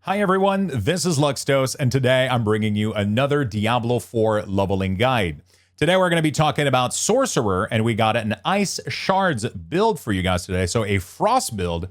Hi everyone, this is Luxtos, and today I'm bringing you another Diablo 4 leveling guide. Today we're going to be talking about Sorcerer, and we got an Ice Shards build for you guys today, so a Frost build.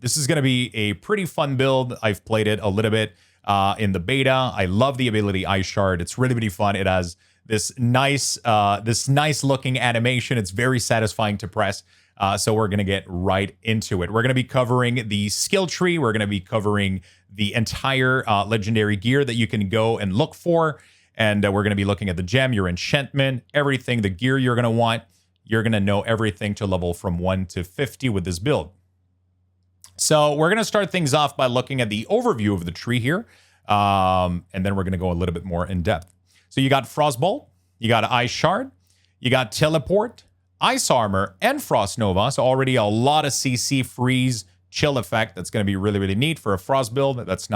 This is going to be a pretty fun build. I've played it a little bit in the beta. I love the ability Ice Shard. It's really, really fun. It has this nice looking animation. It's very satisfying to press. So we're going to get right into it. We're going to be covering the skill tree. We're going to be covering the entire legendary gear that you can go and look for. And we're going to be looking at the gem, your enchantment, everything, the gear you're going to want. You're going to know everything to level from 1 to 50 with this build. So we're going to start things off by looking at the overview of the tree here. And then we're going to go a little bit more in depth. So you got Frostbolt, you got Ice Shard, you got Teleport, Ice Armor, and Frost Nova. So already a lot of CC freeze chill effect. That's going to be really, really neat for a Frost build. That's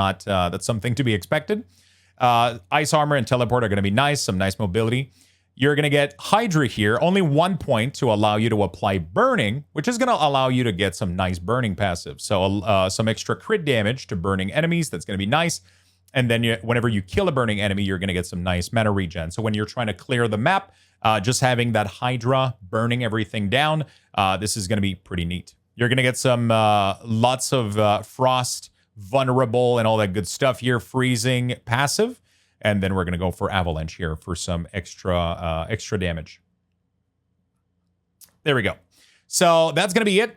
something to be expected. Ice Armor and Teleport are going to be nice, some nice mobility. You're going to get Hydra here, only 1 point to allow you to apply Burning, which is going to allow you to get some nice Burning passive. So some extra crit damage to burning enemies. That's going to be nice. And then whenever you kill a burning enemy, you're going to get some nice mana regen. So when you're trying to clear the map, just having that Hydra burning everything down, this is going to be pretty neat. You're going to get some lots of Frost, Vulnerable, and all that good stuff here. Freezing passive. And then we're going to go for Avalanche here for some extra damage. There we go. So that's going to be it.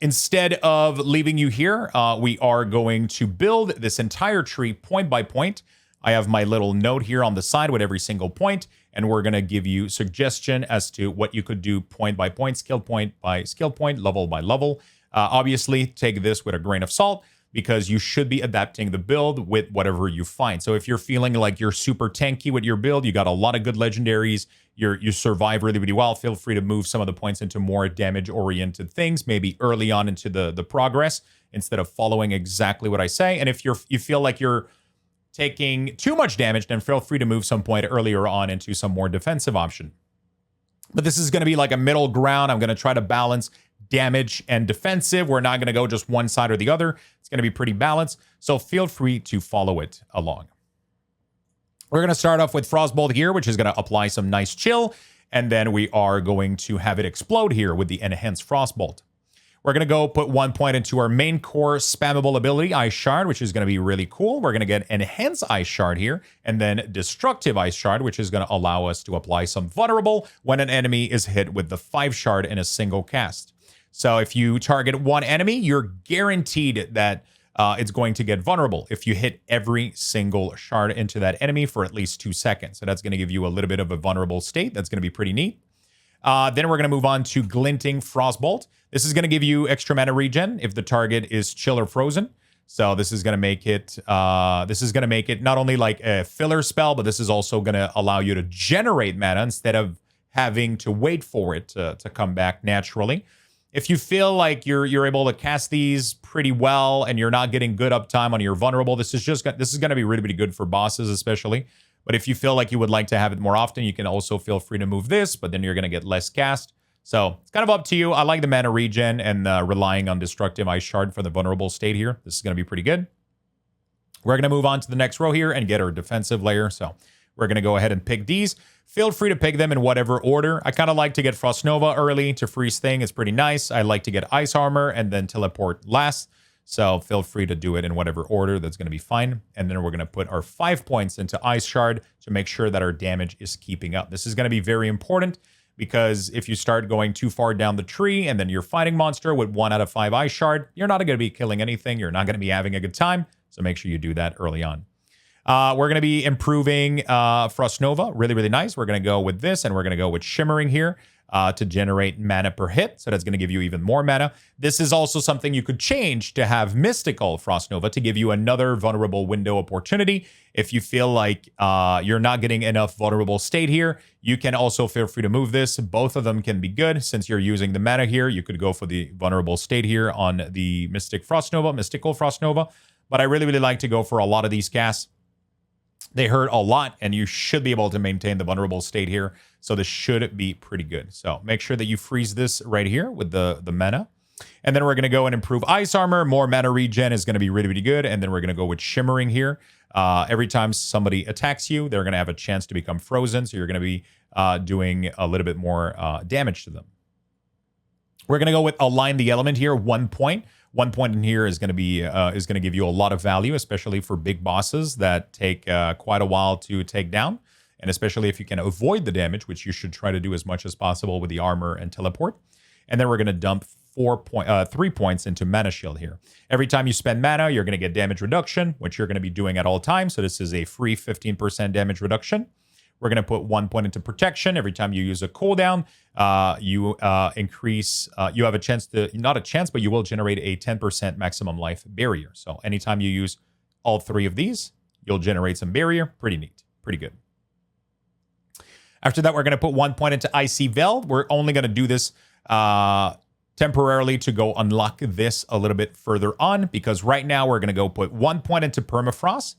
Instead of leaving you here, we are going to build this entire tree point by point. I have my little note here on the side with every single point, and we're going to give you suggestion as to what you could do point by point, skill point by skill point, level by level. Obviously, take this with a grain of salt, because you should be adapting the build with whatever you find. So if you're feeling like you're super tanky with your build, you got a lot of good legendaries, you survive really, really well, feel free to move some of the points into more damage-oriented things, maybe early on into the progress, instead of following exactly what I say. And if you feel like you're taking too much damage, then feel free to move some point earlier on into some more defensive option. But this is going to be like a middle ground. I'm going to try to balance damage and defensive. We're not going to go just one side or the other. It's going to be pretty balanced. So feel free to follow it along. We're going to start off with Frostbolt here, which is going to apply some nice chill. And then we are going to have it explode here with the enhanced Frostbolt. We're going to go put 1 point into our main core spammable ability, Ice Shard, which is going to be really cool. We're going to get Enhanced Ice Shard here, and then Destructive Ice Shard, which is going to allow us to apply some Vulnerable when an enemy is hit with the 5 shard in a single cast. So if you target one enemy, you're guaranteed that it's going to get vulnerable if you hit every single shard into that enemy for at least 2 seconds. So that's going to give you a little bit of a vulnerable state. That's going to be pretty neat. Then we're going to move on to Glinting Frostbolt. This is going to give you extra mana regen if the target is chill or frozen. So this is going to make it not only like a filler spell, but this is also going to allow you to generate mana instead of having to wait for it to come back naturally. If you feel like you're able to cast these pretty well and you're not getting good uptime on your vulnerable, this is going to be really, really good for bosses especially. But if you feel like you would like to have it more often, you can also feel free to move this, but then you're going to get less cast. So it's kind of up to you. I like the mana regen and relying on Destructive Ice Shard for the vulnerable state here. This is going to be pretty good. We're going to move on to the next row here and get our defensive layer. So we're going to go ahead and pick these. Feel free to pick them in whatever order. I kind of like to get Frost Nova early to freeze thing. It's pretty nice. I like to get Ice Armor and then Teleport last. So feel free to do it in whatever order. That's going to be fine. And then we're going to put our 5 points into Ice Shard to make sure that our damage is keeping up. This is going to be very important because if you start going too far down the tree and then you're fighting monster with 1 out of 5 Ice Shard, you're not going to be killing anything. You're not going to be having a good time. So make sure you do that early on. We're going to be improving Frost Nova. Really, really nice. We're going to go with this, and we're going to go with Shimmering here to generate mana per hit. So that's going to give you even more mana. This is also something you could change to have Mystical Frost Nova to give you another vulnerable window opportunity. If you feel like you're not getting enough vulnerable state here, you can also feel free to move this. Both of them can be good. Since you're using the mana here, you could go for the vulnerable state here on the Mystical Frost Nova. But I really, really like to go for a lot of these casts. They hurt a lot, and you should be able to maintain the vulnerable state here. So this should be pretty good. So make sure that you freeze this right here with the mana. And then we're going to go and improve Ice Armor. More mana regen is going to be really, really good. And then we're going to go with Shimmering here. Every time somebody attacks you, they're going to have a chance to become frozen. So you're going to be doing a little bit more damage to them. We're going to go with Align the Element here, 1 point. 1 point in here is going to be give you a lot of value, especially for big bosses that take quite a while to take down. And especially if you can avoid the damage, which you should try to do as much as possible with the armor and teleport. And then we're going to dump 3 points into Mana Shield here. Every time you spend mana, you're going to get damage reduction, which you're going to be doing at all times. So this is a free 15% damage reduction. We're going to put 1 point into Protection. Every time you use a cooldown, you have a chance to, not a chance, but you will generate a 10% maximum life barrier. So anytime you use all 3 of these, you'll generate some barrier. Pretty neat. Pretty good. After that, we're going to put 1 point into Icy Veil. We're only going to do this temporarily to go unlock this a little bit further on, because right now we're going to go put 1 point into Perma Frost,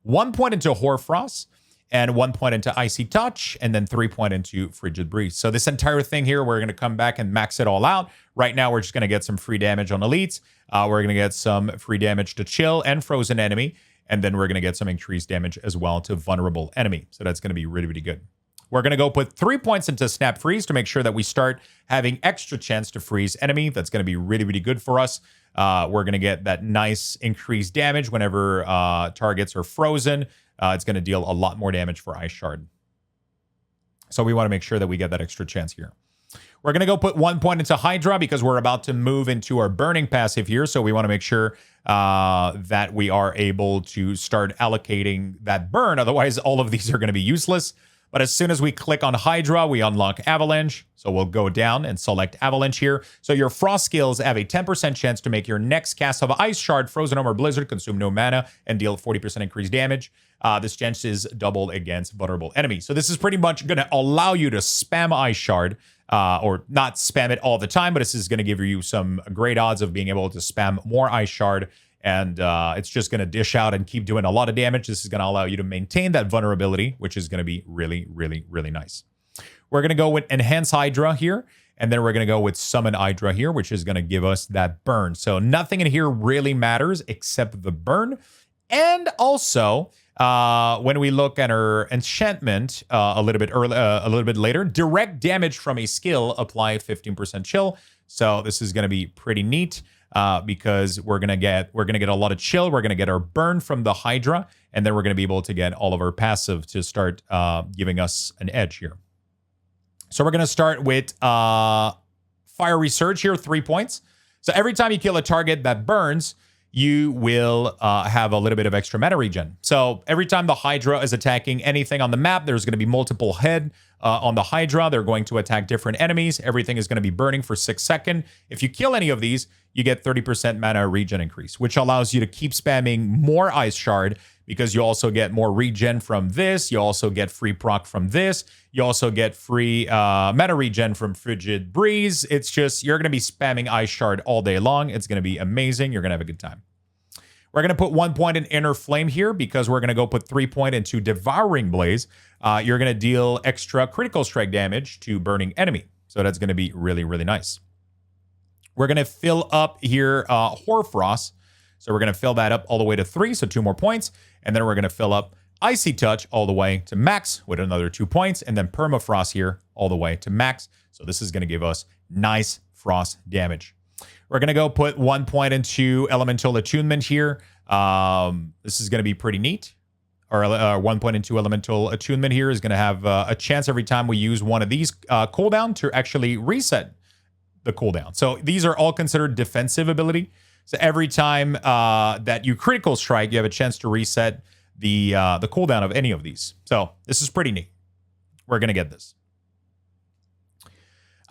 1 point into Hoarfrost, and 1 point into Icy Touch, and then 3 point into Frigid Breeze. So this entire thing here, we're going to come back and max it all out. Right now, we're just going to get some free damage on elites. We're going to get some free damage to chill and frozen enemy, and then we're going to get some increased damage as well to vulnerable enemy. So that's going to be really, really good. We're going to go put 3 points into Snap Freeze to make sure that we start having extra chance to freeze enemy. That's going to be really, really good for us. We're going to get that nice increased damage whenever targets are frozen. It's going to deal a lot more damage for Ice Shard. So we want to make sure that we get that extra chance here. We're going to go put 1 point into Hydra because we're about to move into our burning passive here. So we want to make sure that we are able to start allocating that burn. Otherwise, all of these are going to be useless. But as soon as we click on Hydra, we unlock Avalanche. So we'll go down and select Avalanche here. So your Frost skills have a 10% chance to make your next cast of Ice Shard, Frozen Armor, Blizzard, consume no mana, and deal 40% increased damage. This chance is doubled against vulnerable enemies. So this is pretty much going to allow you to spam Ice Shard, or not spam it all the time, but this is going to give you some great odds of being able to spam more Ice Shard. And it's just going to dish out and keep doing a lot of damage. This is going to allow you to maintain that vulnerability, which is going to be really, really, really nice. We're going to go with Enhance Hydra here. And then we're going to go with Summon Hydra here, which is going to give us that burn. So nothing in here really matters except the burn. And also, when we look at our enchantment a little bit later, direct damage from a skill, apply 15% chill. So this is going to be pretty neat. Because we're gonna get a lot of chill. We're gonna get our burn from the Hydra, and then we're gonna be able to get all of our passive to start giving us an edge here. So we're gonna start with Fiery Surge here, 3 points. So every time you kill a target that burns, you will have a little bit of extra mana regen. So every time the Hydra is attacking anything on the map, there's going to be multiple head on the Hydra. They're going to attack different enemies. Everything is going to be burning for 6 seconds. If you kill any of these, you get 30% mana regen increase, which allows you to keep spamming more Ice Shard because you also get more regen from this. You also get free proc from this. You also get free mana regen from Frigid Breeze. It's just, you're going to be spamming Ice Shard all day long. It's going to be amazing. You're going to have a good time. We're going to put 1 point in Inner Flame here because we're going to go put 3 point into Devouring Blaze. You're going to deal extra critical strike damage to burning enemy. So that's going to be really, really nice. We're going to fill up here Hoarfrost. So we're going to fill that up all the way to 3, so 2 more points. And then we're going to fill up Icy Touch all the way to max with another 2 points. And then Perma Frost here all the way to max. So this is going to give us nice frost damage. We're going to go put 1 point into Elemental Attunement here. This is going to be pretty neat. Or 1 point into Elemental Attunement here is going to have a chance every time we use one of these cooldown to actually reset the cooldown. So these are all considered defensive ability. So every time that you critical strike, you have a chance to reset the cooldown of any of these. So this is pretty neat. We're going to get this.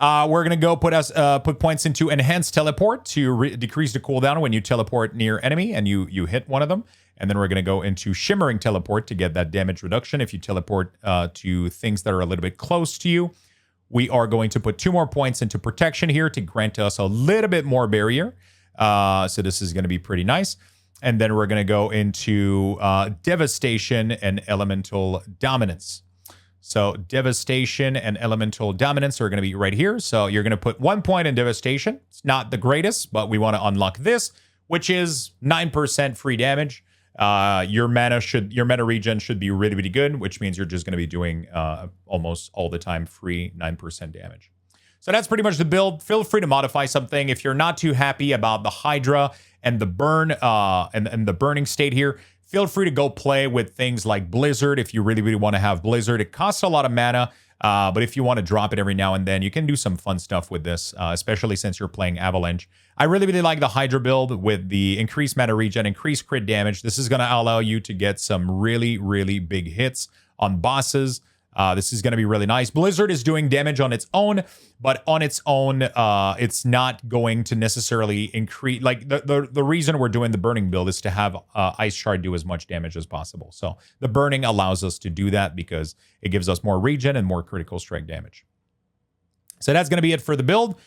We're going to go put points into Enhanced Teleport to decrease the cooldown when you teleport near enemy and you hit one of them. And then we're going to go into Shimmering Teleport to get that damage reduction if you teleport to things that are a little bit close to you. We are going to put 2 more points into Protection here to grant us a little bit more barrier. So this is going to be pretty nice. And then we're going to go into Devastation and Elemental Dominance. So Devastation and Elemental Dominance are going to be right here. So you're going to put 1 point in Devastation. It's not the greatest, but we want to unlock this, which is 9% free damage. Your mana regen should be really, really good, which means you're just going to be doing almost all the time free 9% damage. So that's pretty much the build. Feel free to modify something. If you're not too happy about the Hydra and the burn and the burning state here, feel free to go play with things like Blizzard if you really, really want to have Blizzard. It costs a lot of mana, but if you want to drop it every now and then, you can do some fun stuff with this, especially since you're playing Avalanche. I really, really like the Hydra build with the increased mana regen, increased crit damage. This is going to allow you to get some really, really big hits on bosses. This is going to be really nice. Blizzard is doing damage on its own, but on its own, it's not going to necessarily increase. Like the reason we're doing the burning build is to have Ice Shard do as much damage as possible. So the burning allows us to do that because it gives us more regen and more critical strike damage. So that's going to be it for the build.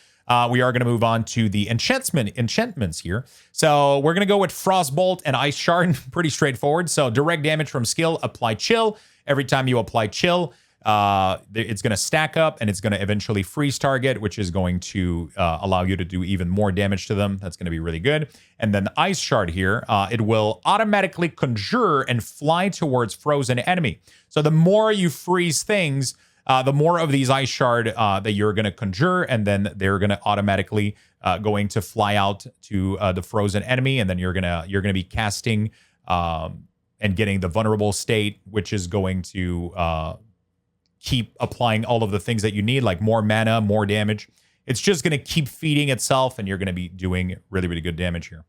We are going to move on to the enchantments here. So we're going to go with Frostbolt and Ice Shard. Pretty straightforward. So direct damage from skill, apply chill. Every time you apply chill, it's going to stack up and it's going to eventually freeze target, which is going to allow you to do even more damage to them. That's going to be really good. And then the Ice Shard here, it will automatically conjure and fly towards frozen enemy. So the more you freeze things, the more of these Ice Shard that you're going to conjure, and then they're going to automatically going to fly out to the frozen enemy, and then you're gonna be casting and getting the vulnerable state, which is going to keep applying all of the things that you need, like more mana, more damage. It's just going to keep feeding itself, and you're going to be doing really, really good damage here.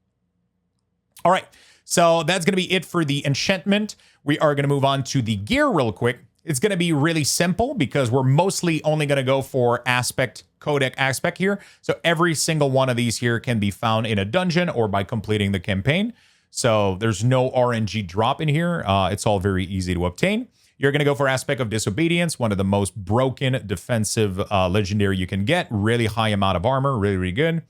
All right, so that's going to be it for the enchantment. We are going to move on to the gear real quick. It's going to be really simple because we're mostly only going to go for Codex Aspect here. So every single one of these here can be found in a dungeon or by completing the campaign. So there's no RNG drop in here. It's all very easy to obtain. You're going to go for Aspect of Disobedience, one of the most broken defensive legendary you can get. Really high amount of armor, really, really good.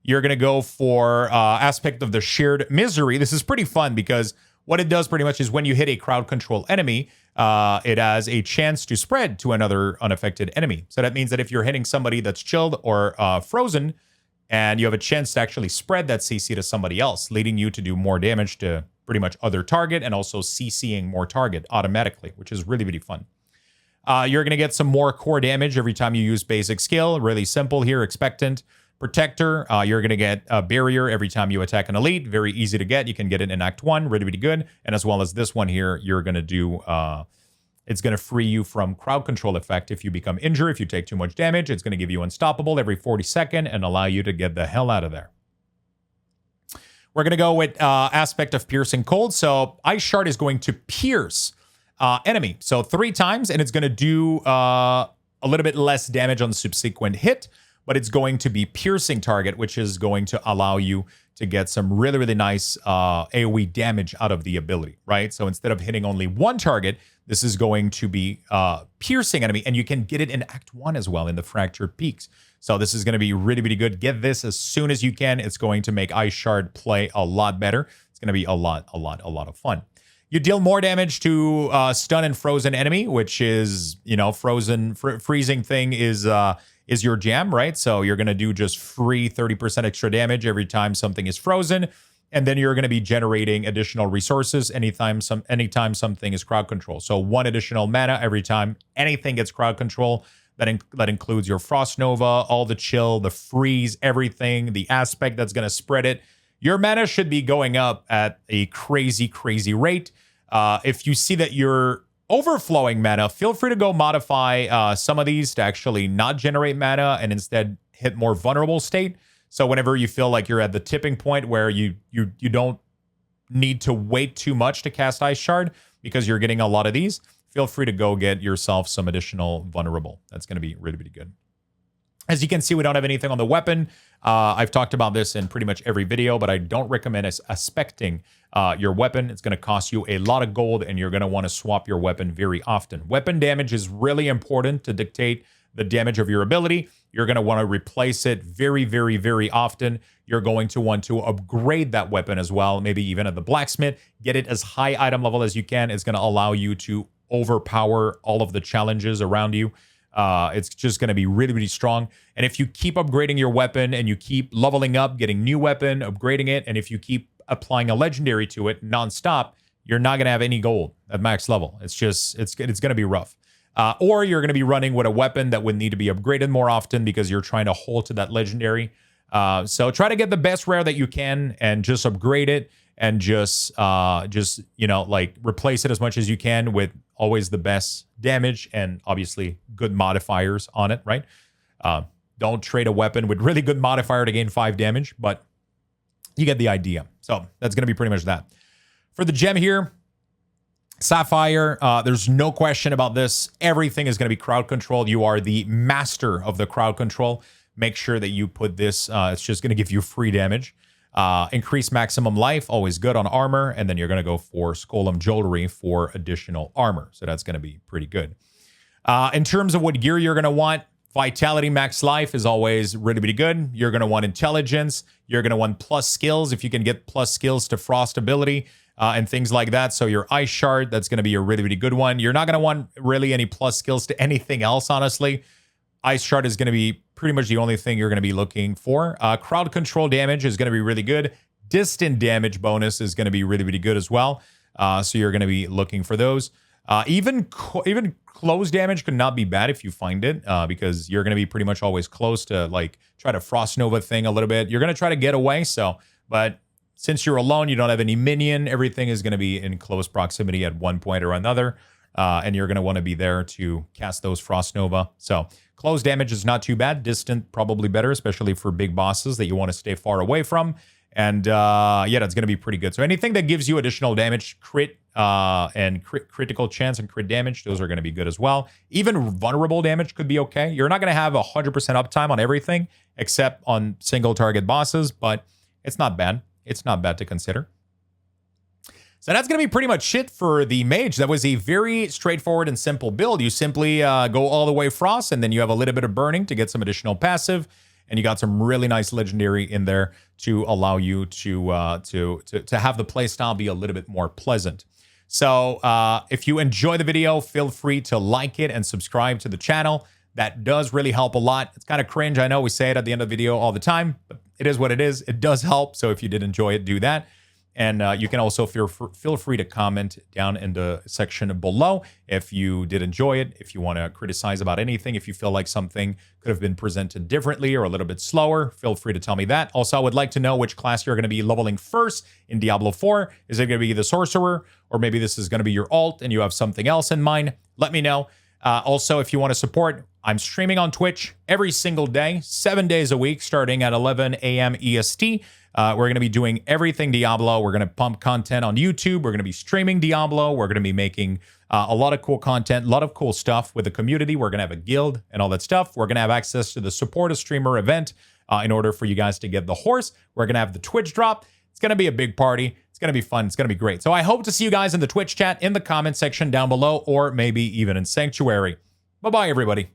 You're going to go for Aspect of the Shared Misery. This is pretty fun because what it does pretty much is when you hit a crowd control enemy, it has a chance to spread to another unaffected enemy. So that means that if you're hitting somebody that's chilled or frozen, and you have a chance to actually spread that CC to somebody else, leading you to do more damage to pretty much other target and also CCing more target automatically, which is really, really fun. You're going to get some more core damage every time you use basic skill. Really simple here, Expectant. Protector, you're going to get a barrier every time you attack an elite. Very easy to get. You can get it in Act 1. Really, really good. And as well as this one here, you're going to do... it's going to free you from crowd control effect if you become injured. If you take too much damage, it's going to give you Unstoppable every 40 seconds and allow you to get the hell out of there. We're going to go with Aspect of Piercing Cold. So Ice Shard is going to pierce enemy. So 3 times, and it's going to do a little bit less damage on the subsequent hit, but it's going to be piercing target, which is going to allow you to get some really, really nice AoE damage out of the ability, right? So instead of hitting only one target, this is going to be piercing enemy, and you can get it in Act 1 as well in the Fractured Peaks. So this is going to be really, really good. Get this as soon as you can. It's going to make Ice Shard play a lot better. It's going to be a lot of fun. You deal more damage to stun and frozen enemy, which is, you know, freezing thing is your jam, right? So you're going to do just free 30% extra damage every time something is frozen. And then you're going to be generating additional resources anytime something is crowd control. So 1 additional mana every time anything gets crowd control. That includes your Frost Nova, all the chill, the freeze, everything, the aspect that's going to spread it. Your mana should be going up at a crazy, crazy rate. If you see that you're overflowing mana, feel free to go modify some of these to actually not generate mana and instead hit more vulnerable state. So whenever you feel like you're at the tipping point where you don't need to wait too much to cast Ice Shard because you're getting a lot of these, feel free to go get yourself some additional vulnerable. That's going to be really, really good. As you can see, we don't have anything on the weapon. I've talked about this in pretty much every video, but I don't recommend aspecting your weapon. It's going to cost you a lot of gold, and you're going to want to swap your weapon very often. Weapon damage is really important to dictate the damage of your ability. You're going to want to replace it very, very, very often. You're going to want to upgrade that weapon as well, maybe even at the blacksmith. Get it as high item level as you can. It's going to allow you to overpower all of the challenges around you. It's just going to be really, really strong. And if you keep upgrading your weapon and you keep leveling up, getting new weapon, upgrading it, and if you keep applying a legendary to it nonstop, you're not going to have any gold at max level. It's going to be rough. Or you're going to be running with a weapon that would need to be upgraded more often because you're trying to hold to that legendary. So try to get the best rare that you can and just upgrade it and just you know, like replace it as much as you can with always the best damage and obviously good modifiers on it, right? Don't trade a weapon with really good modifier to gain 5 damage, but you get the idea. So that's going to be pretty much that. For the gem here, Sapphire, there's no question about this. Everything is going to be crowd control. You are the master of the crowd control. Make sure that you put this, it's just going to give you free damage. Increase maximum life, always good on armor. And then you're going to go for Skolum Jewelry for additional armor. So that's going to be pretty good. In terms of what gear you're going to want, Vitality Max Life is always really, really good. You're going to want Intelligence. You're going to want plus skills if you can get plus skills to Frost ability. And things like that. So your Ice Shard, that's going to be a really, really good one. You're not going to want really any plus skills to anything else, honestly. Ice Shard is going to be pretty much the only thing you're going to be looking for. Crowd control damage is going to be really good. Distant damage bonus is going to be really, really good as well. So you're going to be looking for those. Even close damage could not be bad if you find it, because you're going to be pretty much always close to like try to Frost Nova thing a little bit. You're going to try to get away. But since you're alone, you don't have any minion, everything is going to be in close proximity at one point or another. And you're going to want to be there to cast those Frost Nova. So close damage is not too bad. Distant, probably better, especially for big bosses that you want to stay far away from. And yeah, that's going to be pretty good. So anything that gives you additional damage, crit and critical chance and crit damage, those are going to be good as well. Even vulnerable damage could be okay. You're not going to have 100% uptime on everything except on single target bosses, but it's not bad. It's not bad to consider. So that's going to be pretty much it for the mage. That was a very straightforward and simple build. You simply go all the way Frost, and then you have a little bit of burning to get some additional passive, and you got some really nice legendary in there to allow you to have the playstyle be a little bit more pleasant. So if you enjoy the video, feel free to like it and subscribe to the channel. That does really help a lot. It's kind of cringe. I know we say it at the end of the video all the time, but it is what it is. It does help. So if you did enjoy it, do that. And you can also feel free to comment down in the section below if you did enjoy it, if you want to criticize about anything, if you feel like something could have been presented differently or a little bit slower, feel free to tell me that. Also, I would like to know which class you're going to be leveling first in Diablo 4. Is it going to be the Sorcerer, or maybe this is going to be your alt and you have something else in mind? Let me know. Also, if you want to support, I'm streaming on Twitch every single day, 7 days a week, starting at 11 a.m. EST. We're going to be doing everything Diablo. We're going to pump content on YouTube. We're going to be streaming Diablo. We're going to be making a lot of cool content, a lot of cool stuff with the community. We're going to have a guild and all that stuff. We're going to have access to the Support a Streamer event in order for you guys to get the horse. We're going to have the Twitch drop. It's going to be a big party. It's going to be fun. It's going to be great. So I hope to see you guys in the Twitch chat, in the comment section down below, or maybe even in Sanctuary. Bye-bye, everybody.